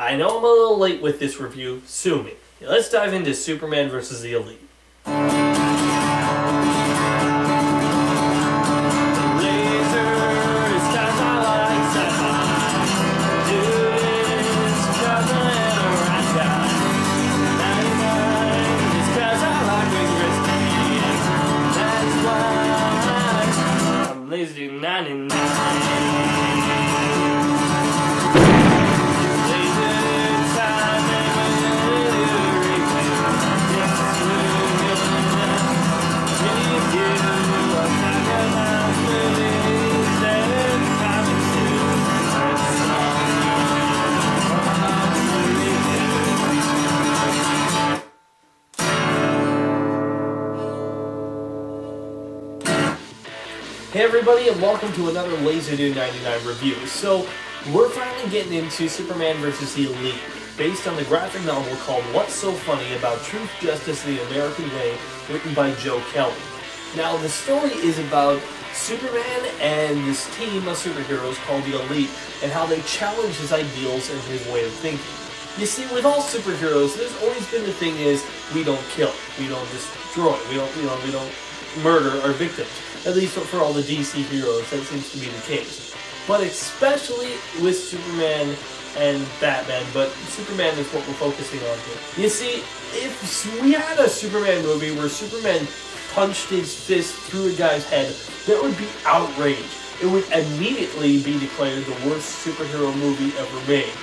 I know I'm a little late with this review, sue me. Let's dive into Superman vs. the Elite. Lazy 99. Hey everybody, and welcome to another LaserDude 99 review. So, we're finally getting into Superman vs. the Elite, based on the graphic novel called What's So Funny About Truth, Justice, the American Way, written by Joe Kelly. Now, the story is about Superman and this team of superheroes called the Elite, and how they challenge his ideals and his way of thinking. You see, with all superheroes, there's always been the thing is, we don't kill, we don't destroy, we don't murder our victims. At least for all the DC heroes, that seems to be the case. But especially with Superman and Batman, but Superman is what we're focusing on here. You see, if we had a Superman movie where Superman punched his fist through a guy's head, that would be outrage. It would immediately be declared the worst superhero movie ever made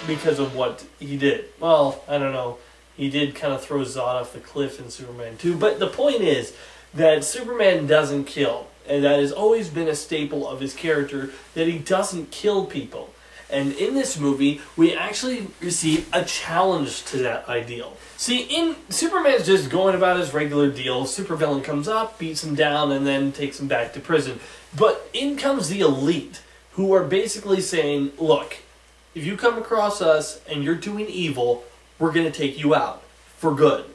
because of what he did. Well, I don't know. He did kind of throw Zod off the cliff in Superman 2, but the point is that Superman doesn't kill, and that has always been a staple of his character, that he doesn't kill people. And in this movie, we actually receive a challenge to that ideal. See, Superman's just going about his regular deal. Supervillain comes up, beats him down, and then takes him back to prison. But in comes the Elite, who are basically saying, look, if you come across us and you're doing evil, we're going to take you out. For good.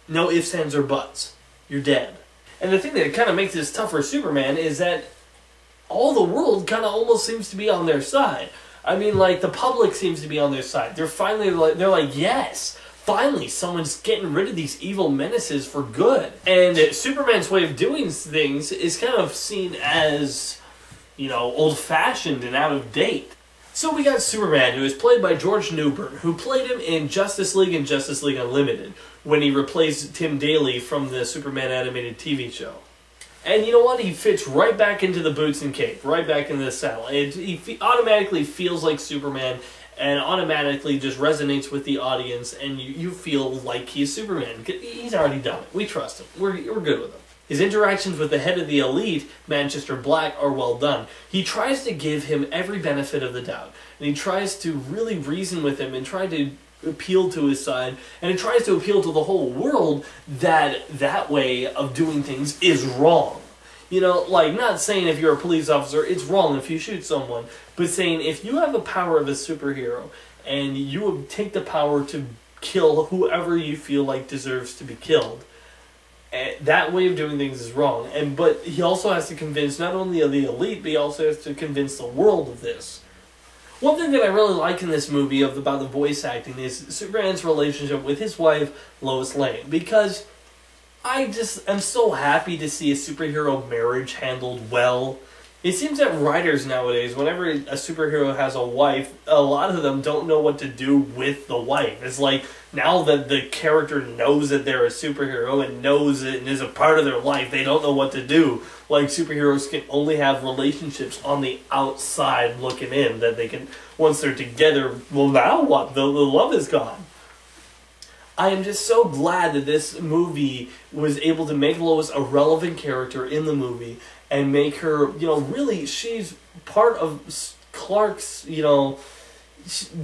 No ifs, ands, or buts. You're dead. And the thing that kind of makes this tough for Superman is that all the world kind of almost seems to be on their side. I mean, like, the public seems to be on their side. They're like, yes, finally, someone's getting rid of these evil menaces for good. And Superman's way of doing things is kind of seen as, old-fashioned and out of date. So we got Superman, who is played by George Newbern, who played him in Justice League and Justice League Unlimited, when he replaced Tim Daly from the Superman animated TV show. And you know what? He fits right back into the boots and cape, right back into the saddle. He automatically feels like Superman, and automatically just resonates with the audience, and you feel like he's Superman. He's already done it. We trust him. We're good with him. His interactions with the head of the Elite, Manchester Black, are well done. He tries to give him every benefit of the doubt, and he tries to really reason with him and try to appeal to his side, and it tries to appeal to the whole world that way of doing things is wrong. Like, not saying if you're a police officer, it's wrong if you shoot someone, but saying if you have the power of a superhero, and you take the power to kill whoever you feel like deserves to be killed, that way of doing things is wrong. But he also has to convince not only the Elite, but he also has to convince the world of this. One thing that I really like in this movie about the voice acting is Superman's relationship with his wife, Lois Lane, because I just am so happy to see a superhero marriage handled well. It seems that writers nowadays, whenever a superhero has a wife, a lot of them don't know what to do with the wife. It's like, now that the character knows that they're a superhero and knows it and is a part of their life, they don't know what to do. Like, superheroes can only have relationships on the outside looking in, that they can, once they're together, well, now what? The love is gone. I am just so glad that this movie was able to make Lois a relevant character in the movie and make her, really, she's part of Clark's,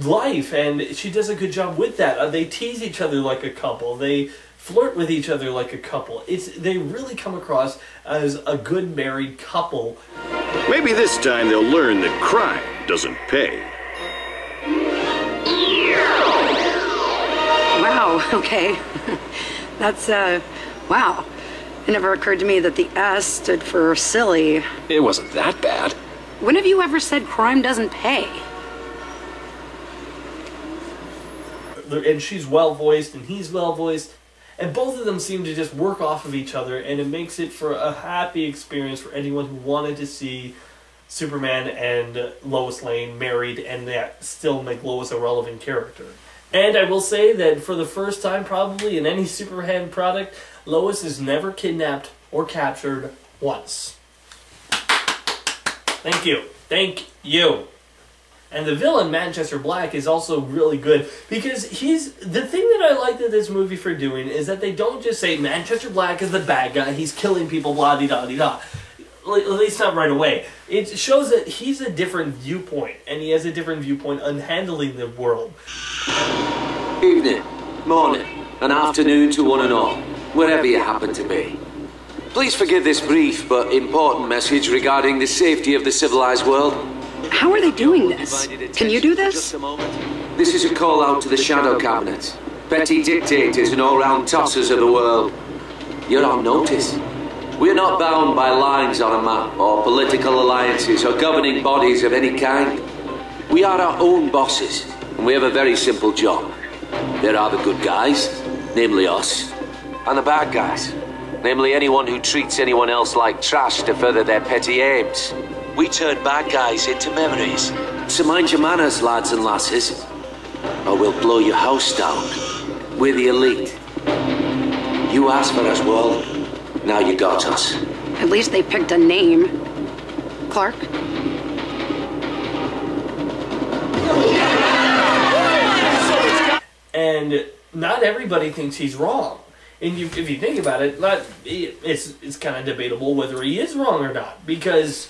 life, and she does a good job with that. They tease each other like a couple. They flirt with each other like a couple. They really come across as a good married couple. Maybe this time they'll learn that crime doesn't pay. Wow, okay. That's, wow. It never occurred to me that the S stood for silly. It wasn't that bad. When have you ever said crime doesn't pay? and she's well voiced and he's well voiced, and both of them seem to just work off of each other, and it makes it for a happy experience for anyone who wanted to see Superman and Lois Lane married and that still make Lois a relevant character. And I will say that for the first time probably in any Superman product, Lois is never kidnapped or captured once. Thank you. Thank you. And the villain, Manchester Black, is also really good because the thing that I liked in this movie for doing is that they don't just say Manchester Black is the bad guy, he's killing people, blah-de-da-de-da. At least not right away. It shows that he's a different viewpoint, and he has a different viewpoint on handling the world. Evening, morning, and afternoon to one and all, wherever you happen to be. Please forgive this brief but important message regarding the safety of the civilized world. How are they doing this? Can you do this? This is a call out to the Shadow Cabinets, petty dictators and all-round tossers of the world. You're on notice. We're not bound by lines on a map, or political alliances, or governing bodies of any kind. We are our own bosses, and we have a very simple job. There are the good guys, namely us, and the bad guys, namely anyone who treats anyone else like trash to further their petty aims. We turn bad guys into memories. So mind your manners, lads and lasses, or we'll blow your house down. We're the elite. You asked for us, world. Now you got us. At least they picked a name. Clark? And not everybody thinks he's wrong. And if you think about it, it's kind of debatable whether he is wrong or not. Because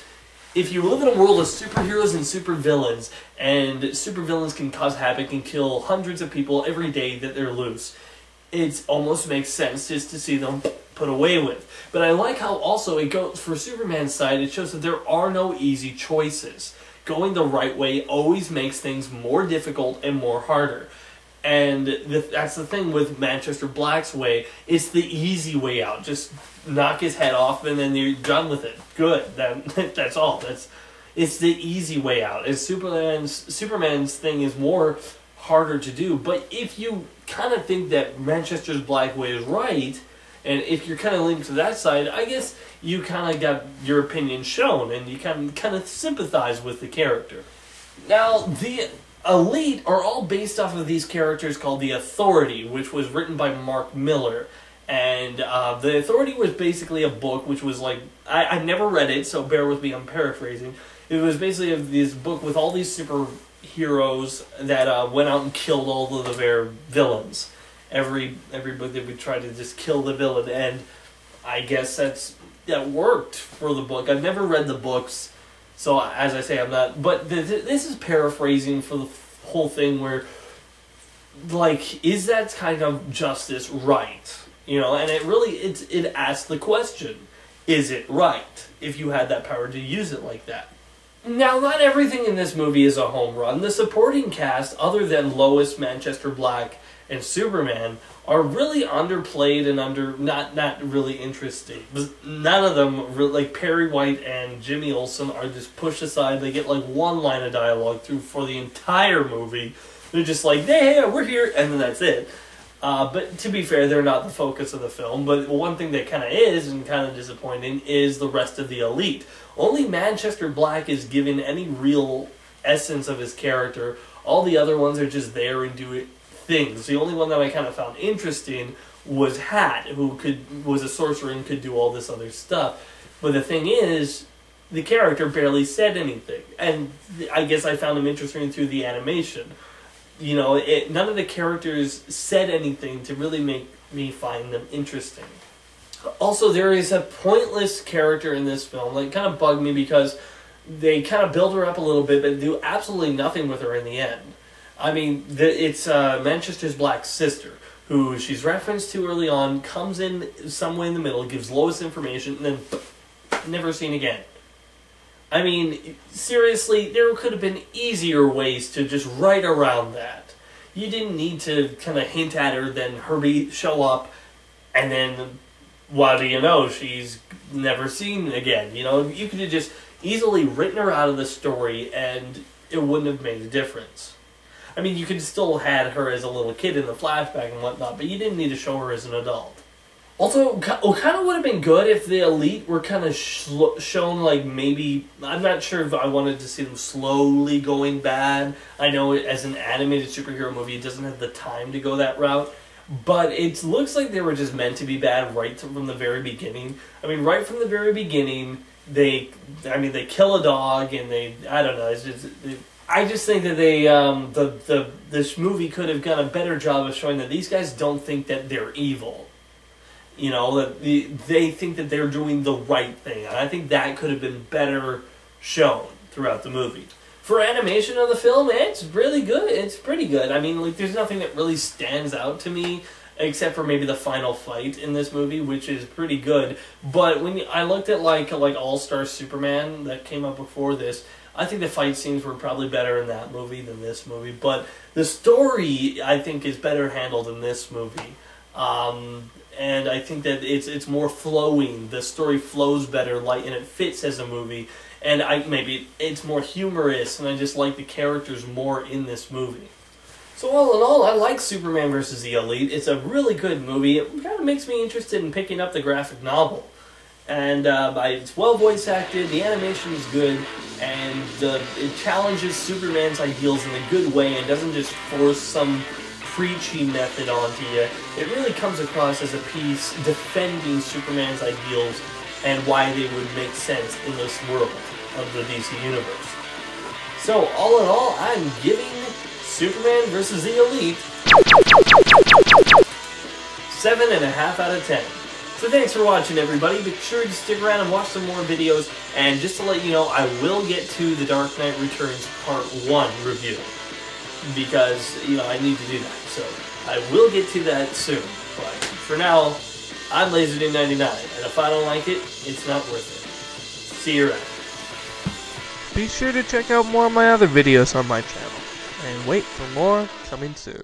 if you live in a world of superheroes and supervillains, and supervillains can cause havoc and kill hundreds of people every day that they're loose, it almost makes sense just to see them put away with. But I like how also it goes, for Superman's side, it shows that there are no easy choices. Going the right way always makes things more difficult and more harder. And that's the thing with Manchester Black's way. It's the easy way out. Just knock his head off and then you're done with it. Good. That's all. It's the easy way out. And Superman's thing is more harder to do. But if you kind of think that Manchester's Black way is right, and if you're kind of leaning to that side, I guess you kind of got your opinion shown, and you kind of sympathize with the character. Now, the Elite are all based off of these characters called the Authority, which was written by Mark Miller. And the Authority was basically a book which was like, I never read it, so bear with me, I'm paraphrasing. It was basically this book with all these superheroes that went out and killed all of their villains. Every book they would try to just kill the villain, and I guess that worked for the book. I've never read the books, so as I say, I'm not. But this is paraphrasing for the whole thing, where, like, is that kind of justice right? You know, and it asks the question: is it right if you had that power to use it like that? Now, not everything in this movie is a home run. The supporting cast, other than Lois, Manchester Black, and Superman, are really underplayed and not really interesting. None of them, like Perry White and Jimmy Olsen, are just pushed aside. They get like one line of dialogue for the entire movie. They're just like, hey, we're here, and then that's it. But to be fair, they're not the focus of the film. But one thing that kind of is, and kind of disappointing, is the rest of the Elite. Only Manchester Black is given any real essence of his character. All the other ones are just there and do it. Things. The only one that I kind of found interesting was Hat, who was a sorcerer and could do all this other stuff. But the thing is, the character barely said anything, and I guess I found him interesting through the animation. You know, none of the characters said anything to really make me find them interesting. Also, there is a pointless character in this film that kind of bugged me because they kind of build her up a little bit, but do absolutely nothing with her in the end. I mean, it's Manchester's Black's sister, who she's referenced to early on, comes in somewhere in the middle, gives Lois information, and then never seen again. I mean, seriously, there could have been easier ways to just write around that. You didn't need to kind of hint at her, then Herbie show up, and then, what do you know, she's never seen again. You know, you could have just easily written her out of the story, and it wouldn't have made a difference. I mean, you could still had her as a little kid in the flashback and whatnot, but you didn't need to show her as an adult. Also, it kind of would have been good if the Elite were kind of shown, like, maybe... I'm not sure if I wanted to see them slowly going bad. I know as an animated superhero movie, it doesn't have the time to go that route. But it looks like they were just meant to be bad right from the very beginning. I mean, right from the very beginning, they kill a dog, and I don't know, it's just... I just think that this movie could have done a better job of showing that these guys don't think that they're evil. You know, that they think that they're doing the right thing. And I think that could have been better shown throughout the movie. For animation of the film, it's really good. It's pretty good. I mean, like, there's nothing that really stands out to me, except for maybe the final fight in this movie, which is pretty good. But when I looked at, like All-Star Superman that came up before this, I think the fight scenes were probably better in that movie than this movie. But the story, I think, is better handled in this movie. And I think that it's more flowing. The story flows better, and it fits as a movie. And maybe it's more humorous, and I just like the characters more in this movie. So all in all, I like Superman vs. the Elite. It's a really good movie. It kind of makes me interested in picking up the graphic novel. And it's well voice acted, the animation is good, and it challenges Superman's ideals in a good way and doesn't just force some preachy method onto you. It really comes across as a piece defending Superman's ideals and why they would make sense in this world of the DC Universe. So, all in all, I'm giving Superman vs. the Elite 7.5 out of 10. So thanks for watching, everybody. Be sure to stick around and watch some more videos. And just to let you know, I will get to the Dark Knight Returns Part 1 review. Because, I need to do that. So, I will get to that soon. But for now, I'm LaserDude99. And if I don't like it, it's not worth it. See you around. Be sure to check out more of my other videos on my channel. And wait for more coming soon.